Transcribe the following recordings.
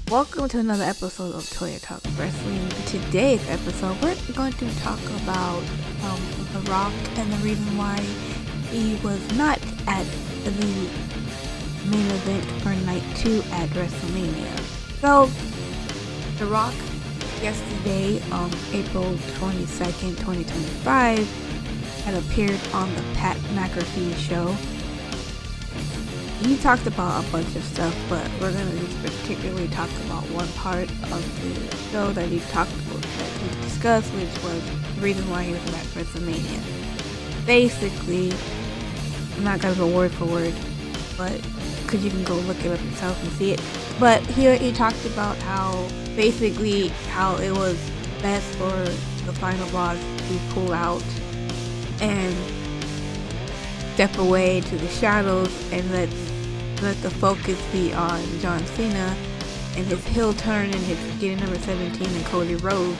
Welcome to another episode of Toya Talk Wrestling. In today's episode, we're going to talk about The Rock and the reason why he was not at the main event for Night 2 at WrestleMania. So, The Rock, yesterday, April 22nd, 2025, had appeared on the Pat McAfee show. He talked about a bunch of stuff, but we're going to just particularly talk about one part of the show that he talked about, that he discussed, which was the reason why he was at WrestleMania. Basically, I'm not going to go word for word, but because you can go look it up yourself and see it. But here he talked about how it was best for the final boss to pull out and step away to the shadows and let the focus be on John Cena and his heel turn and his getting number 17 and Cody Rhodes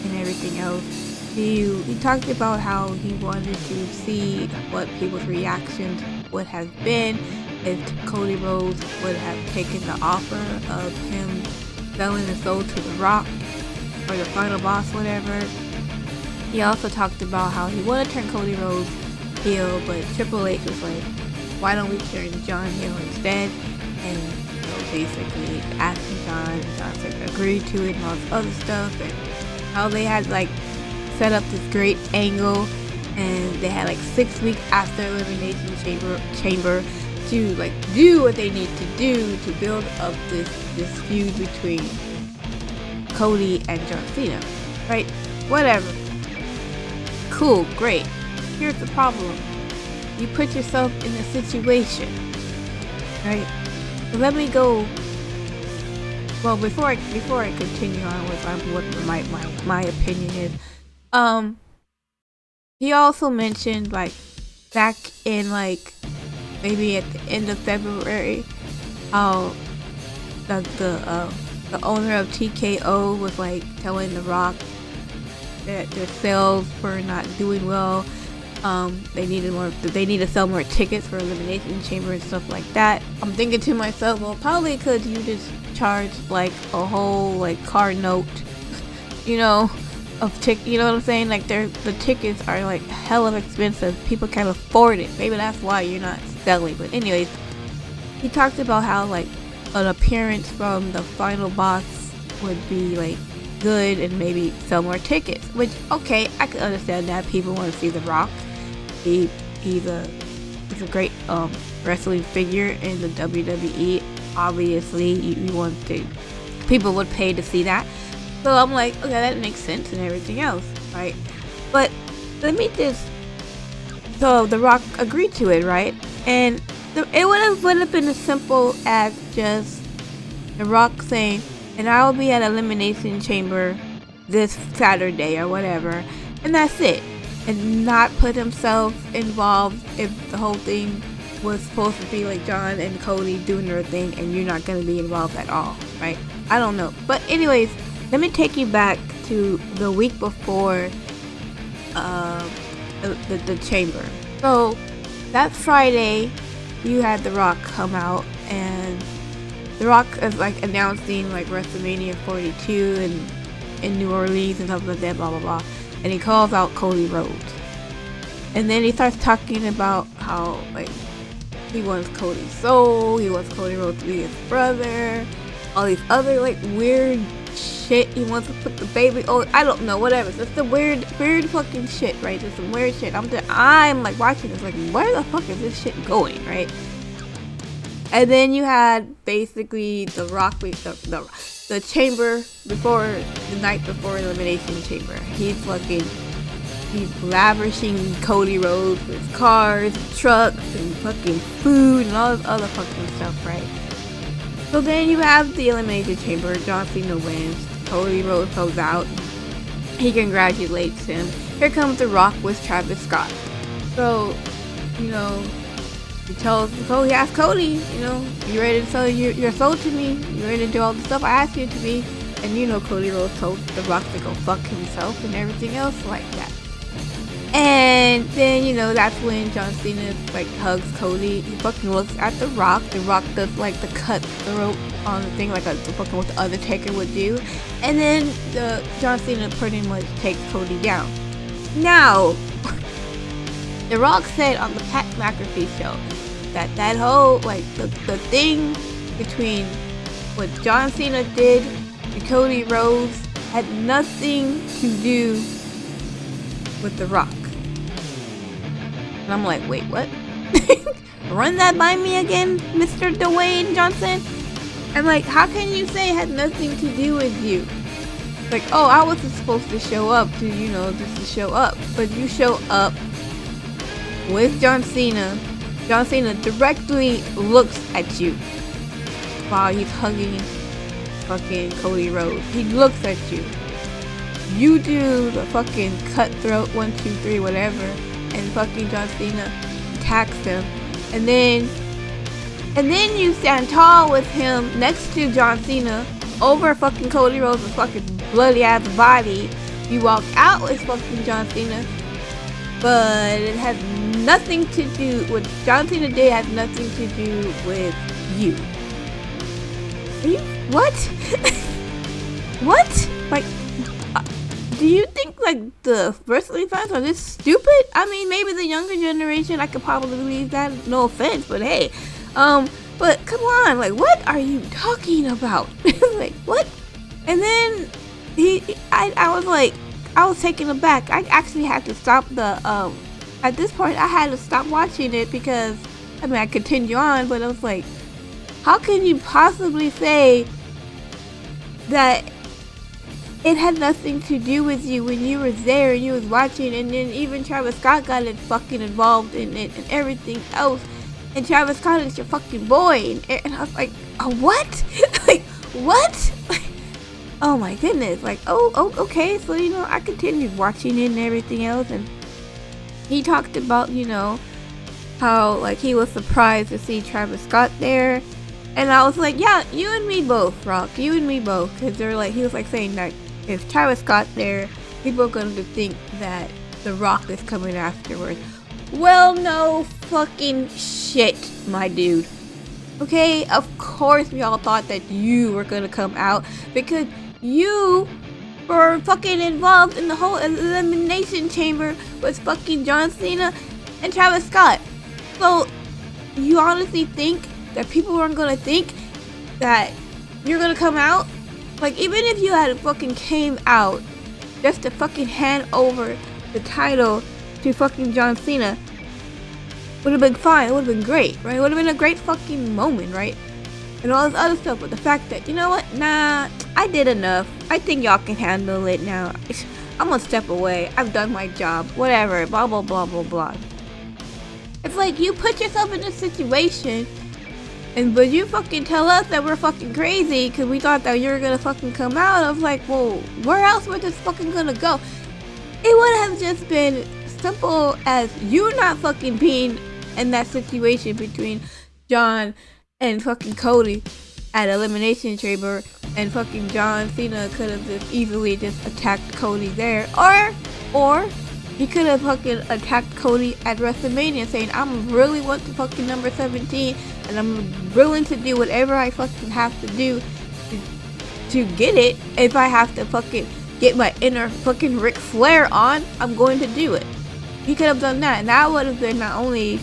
and everything else. He talked about how he wanted to see what people's reactions would have been if Cody Rhodes would have taken the offer of him selling his soul to The Rock or the final boss, whatever. He also talked about how he wanted to turn Cody Rhodes heel, but Triple H was like, why don't we turn John heel instead? And basically asking John, and John said agreed to it and all this other stuff, and how they had set up this great angle, and they had 6 weeks after Elimination Chamber to do what they need to do to build up this feud between Cody and John Cena, right? Whatever. Cool, great. Here's the problem. You put yourself in a situation, right? So let me go. Well, before I continue on with what my opinion is, he also mentioned back in maybe at the end of February, how the owner of TKO was telling The Rock that their sales were not doing well. They need to sell more tickets for Elimination Chamber and stuff like that. I'm thinking to myself, well, probably could you just charge a whole car note, of ticket, you know what I'm saying? The tickets are hella expensive. People can't afford it. Maybe that's why you're not selling. But anyways, he talked about how an appearance from the final boss would be good and maybe sell more tickets. Which, okay, I can understand that. People want to see The Rock. He's a great wrestling figure in the WWE. Obviously, people would pay to see that. So I'm like, okay, that makes sense and everything else, right? But so The Rock agreed to it, right? And it would have been as simple as just The Rock saying, and I will be at Elimination Chamber this Saturday or whatever, and that's it. And not put himself involved if the whole thing was supposed to be John and Cody doing their thing and you're not going to be involved at all, right? I don't know. But anyways, let me take you back to the week before the chamber. So that Friday, you had The Rock come out, and The Rock is announcing WrestleMania 42 in New Orleans and stuff like that, blah blah blah. And he calls out Cody Rhodes. And then he starts talking about how, he wants Cody's soul, he wants Cody Rhodes to be his brother, all these other, weird shit. He wants to put the baby, I don't know, whatever. It's just the weird fucking shit, right? Just some weird shit. I'm watching this, where the fuck is this shit going, right? And then you had basically The Rock, the chamber before the night before Elimination Chamber. He's lavishing Cody Rhodes with cars, trucks, and fucking food and all this other fucking stuff, right? So then you have the Elimination Chamber. John Cena wins. Cody Rhodes goes out. He congratulates him. Here comes The Rock with Travis Scott. So, he asks Cody, you ready to sell your soul to me? You ready to do all the stuff I asked you to be? And Cody Rhodes told The Rock to go fuck himself and everything else like that. And then, that's when John Cena, like, hugs Cody. He fucking looks at The Rock. The Rock does, like, the cutthroat on the thing, like fucking what the Undertaker would do. And then John Cena pretty much takes Cody down. Now, The Rock said on the Pat McAfee show that whole, like, the thing between what John Cena did and Cody Rhodes had nothing to do with The Rock. And I'm like, wait, what? Run that by me again, Mr. Dwayne Johnson? I'm like, how can you say it had nothing to do with you? Like, oh, I wasn't supposed to show up to, just to show up. But you show up with John Cena. John Cena directly looks at you while he's hugging fucking Cody Rhodes. He looks at you. You do the fucking cutthroat 1, 2, 3, whatever, and fucking John Cena attacks him. And then you stand tall with him next to John Cena over fucking Cody Rhodes' fucking bloody ass body. You walk out with fucking John Cena, but it has nothing to do, what John Cena did has nothing to do with you. Are you, what? What? Like, do you think, like, the wrestling fans are this stupid? I mean, maybe the younger generation, I could probably believe that, no offense, but hey. But come on, like, what are you talking about? Like, what? And then, I was taken aback. I actually had to stop at this point, I had to stop watching it because, I continue on, but I was like, how can you possibly say that it had nothing to do with you when you were there and you was watching, and then even Travis Scott got fucking involved in it and everything else, and Travis Scott is your fucking boy, and I was like, oh, what? Like, what? Oh my goodness, like, oh, okay, so, I continued watching it and everything else, and he talked about, how, like, he was surprised to see Travis Scott there, and I was like, yeah, you and me both, Rock, you and me both, because they're like, he was like saying that if Travis Scott there, people are going to think that The Rock is coming afterwards. Well, no fucking shit, my dude. Okay, of course we all thought that you were going to come out because you were fucking involved in the whole elimination chamber with fucking John Cena and Travis Scott. So, you honestly think that people aren't going to think that you're going to come out? Like, even if you had fucking came out just to fucking hand over the title to fucking John Cena, would have been fine. It would have been great, right? It would have been a great fucking moment, right? And all this other stuff. But the fact that, you know what? Nah, I did enough. I think y'all can handle it now. I'm gonna step away. I've done my job. Whatever. Blah, blah, blah, blah, blah. It's like you put yourself in this situation, but you fucking tell us that we're fucking crazy because we thought that you were gonna fucking come out. I was like, well, where else were this fucking gonna go? It would have just been simple as you not fucking being in that situation between John and fucking Cody at Elimination Chamber, and fucking John Cena could have just easily just attacked Cody there, or he could have fucking attacked Cody at WrestleMania saying, I'm really want to fucking number 17 and I'm willing to do whatever I fucking have to do to get it. If I have to fucking get my inner fucking Ric Flair on, I'm going to do it. He could have done that, and that would have been not only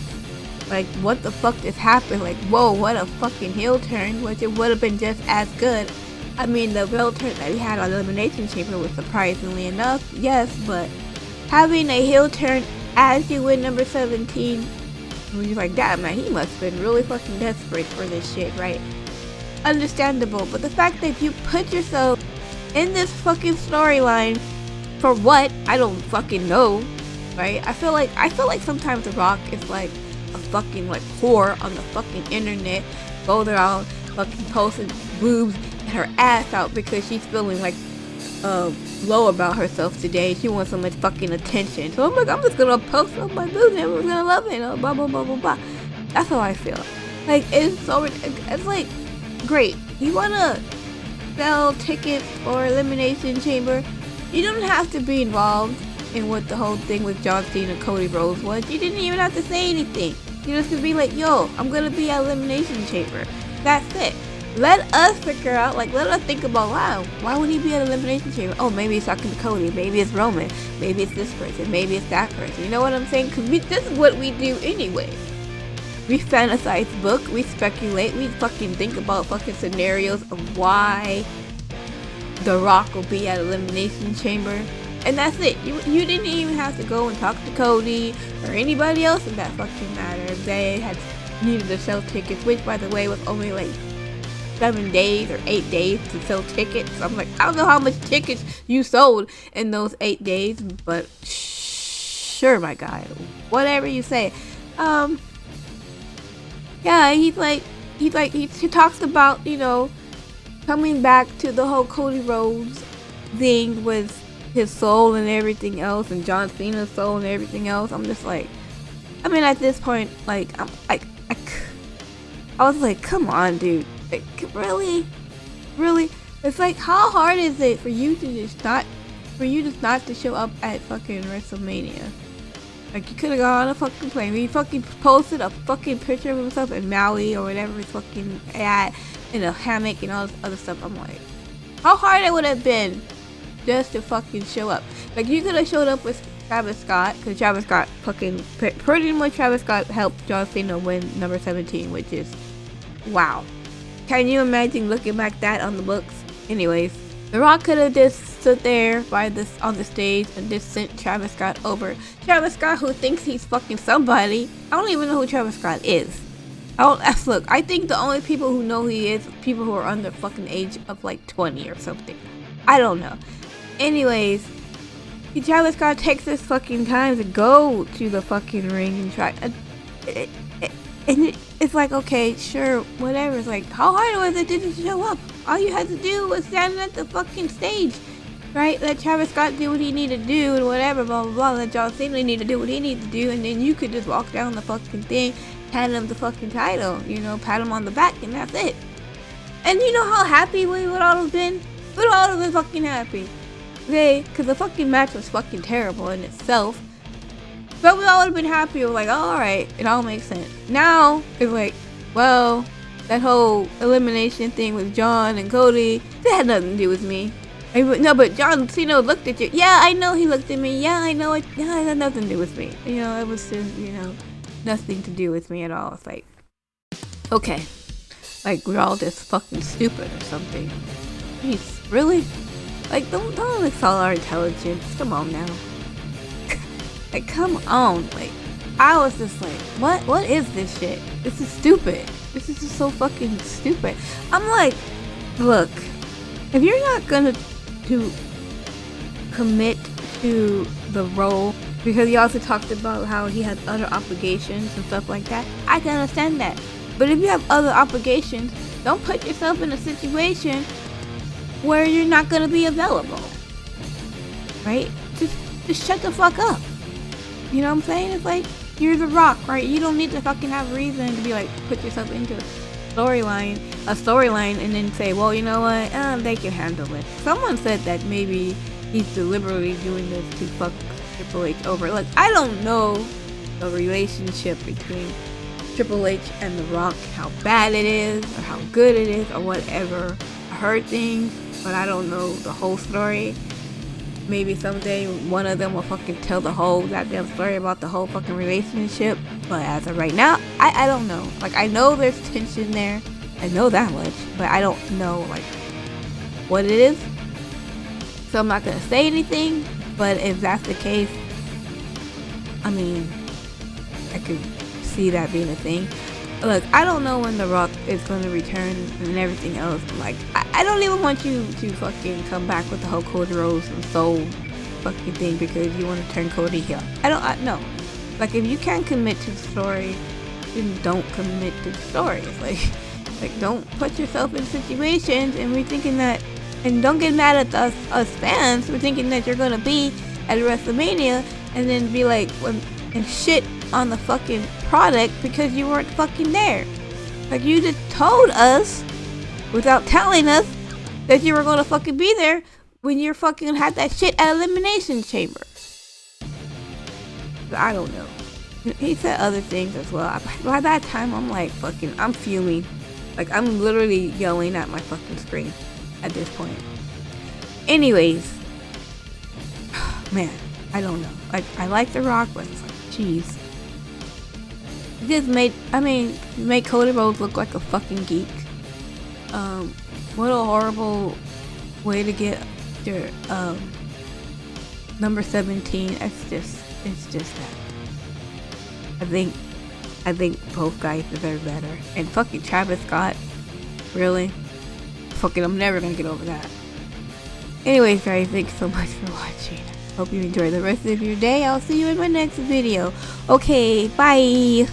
like, what the fuck just happened, like, whoa, what a fucking heel turn, which it would have been just as good. I mean, the heel turn that he had on Elimination Chamber was surprisingly enough, yes, but having a heel turn as you win number 17, when you're like, damn, man, he must have been really fucking desperate for this shit, right? Understandable, but the fact that you put yourself in this fucking storyline for what? I don't fucking know, right? I feel like sometimes The Rock is like a fucking like whore on the fucking internet, goes around fucking posting boobs and her ass out because she's feeling like low about herself today. She wants so much fucking attention. So I'm like, I'm just gonna post up my boobs and everyone's gonna love it. Blah blah blah blah blah. That's how I feel. Like, it's so, it's like, great. You wanna sell tickets for Elimination Chamber? You don't have to be involved. and what the whole thing with John Cena and Cody Rhodes was. You didn't even have to say anything. You just could be like, yo, I'm gonna be at Elimination Chamber. That's it. Let us figure out, like, let us think about, wow, why would he be at Elimination Chamber? Oh, maybe he's talking to Cody. Maybe it's Roman. Maybe it's this person. Maybe it's that person. You know what I'm saying? Because this is what we do anyway. We fantasize book. We speculate. We fucking think about fucking scenarios of why The Rock will be at Elimination Chamber. And that's it. You didn't even have to go and talk to Cody or anybody else in that fucking matter. They had needed to sell tickets, which, by the way, was only like 7 days or 8 days to sell tickets. I'm like, I don't know how much tickets you sold in those 8 days, but sure, my guy, whatever you say. Yeah, he talks about, you know, coming back to the whole Cody Rhodes thing with his soul and everything else, and John Cena's soul and everything else. I'm just like, I mean, at this point, like, I was like, come on, dude. Like, really? It's like, how hard is it for you just not to show up at fucking WrestleMania? Like, you could have gone on a fucking plane. He fucking posted a fucking picture of himself in Maui or whatever he's fucking at, in a hammock and all this other stuff. I'm like, how hard it would have been just to fucking show up. Like, you could have showed up with Travis Scott, because Travis Scott fucking, pretty much Travis Scott helped John Cena win number 17, which is, wow. Can you imagine looking back that on the books? Anyways, The Rock could have just stood there on the stage and just sent Travis Scott over. Travis Scott, who thinks he's fucking somebody. I don't even know who Travis Scott is. Look, I think the only people who know who he is people who are under fucking age of like 20 or something. I don't know. Anyways, Travis Scott takes this fucking time to go to the fucking ring and try. And it's like, okay, sure, whatever. It's like, how hard was it to just show up? All you had to do was stand at the fucking stage, right? Let Travis Scott do what he needed to do and whatever, blah, blah, blah. Let John Cena need to do what he needs to do. And then you could just walk down the fucking thing, hand him the fucking title, you know, pat him on the back, and that's it. And you know how happy we would all have been? We would all have been fucking happy. Okay? Because the fucking match was fucking terrible in itself. But we all would have been happy. We're like, oh, alright, it all makes sense. Now, it's like, well, that whole elimination thing with John and Cody, that had nothing to do with me. No, but John Cena looked at you. Yeah, I know he looked at me. Yeah, I know it. Yeah, it had nothing to do with me. You know, it was just, you know, nothing to do with me at all. It's like, okay. Like, we're all just fucking stupid or something. Jeez, really? Like, don't insult our intelligence. Come on now. Like, come on. Like, I was just like, what is this shit? This is stupid. This is just so fucking stupid. I'm like, look, if you're not gonna commit to the role, because he also talked about how he has other obligations and stuff like that, I can understand that. But if you have other obligations, don't put yourself in a situation where you're not gonna be available. Right? Just shut the fuck up. You know what I'm saying? It's like, you're The Rock, right? You don't need to fucking have a reason to be like, put yourself into a storyline, and then say, well, you know what? They can handle it. Someone said that maybe he's deliberately doing this to fuck Triple H over. Look, I don't know the relationship between Triple H and The Rock, how bad it is, or how good it is, or whatever. I heard things, but I don't know the whole story. Maybe someday one of them will fucking tell the whole goddamn story about the whole fucking relationship. But as of right now, I don't know. Like, I know there's tension there. I know that much. But I don't know, like, what it is. So I'm not going to say anything. But if that's the case, I mean, I could see that being a thing. Look, I don't know when The Rock is going to return and everything else. Like, I don't even want you to fucking come back with the whole Cody Rhodes and Soul fucking thing because you want to turn Cody heel. No. Like, if you can't commit to the story, then don't commit to the story. Like, don't put yourself in situations and we're thinking that, and don't get mad at us fans. We're thinking that you're going to be at WrestleMania and then be like, and shit on the fucking product because you weren't fucking there. Like, you just told us without telling us that you were gonna fucking be there when you fucking had that shit at Elimination Chamber. I don't know. He said other things as well. By that time, I'm like I'm fuming. Like, I'm literally yelling at my fucking screen at this point. Anyways, man, I don't know. Like, I like The Rock, but it's like, jeez. Just made Cody Rhodes look like a fucking geek. What a horrible way to get your number 17. It's just that. I think both guys deserve better. And fucking Travis Scott, really? Fucking, I'm never gonna get over that. Anyways, guys, thanks so much for watching. Hope you enjoy the rest of your day. I'll see you in my next video. Okay, bye.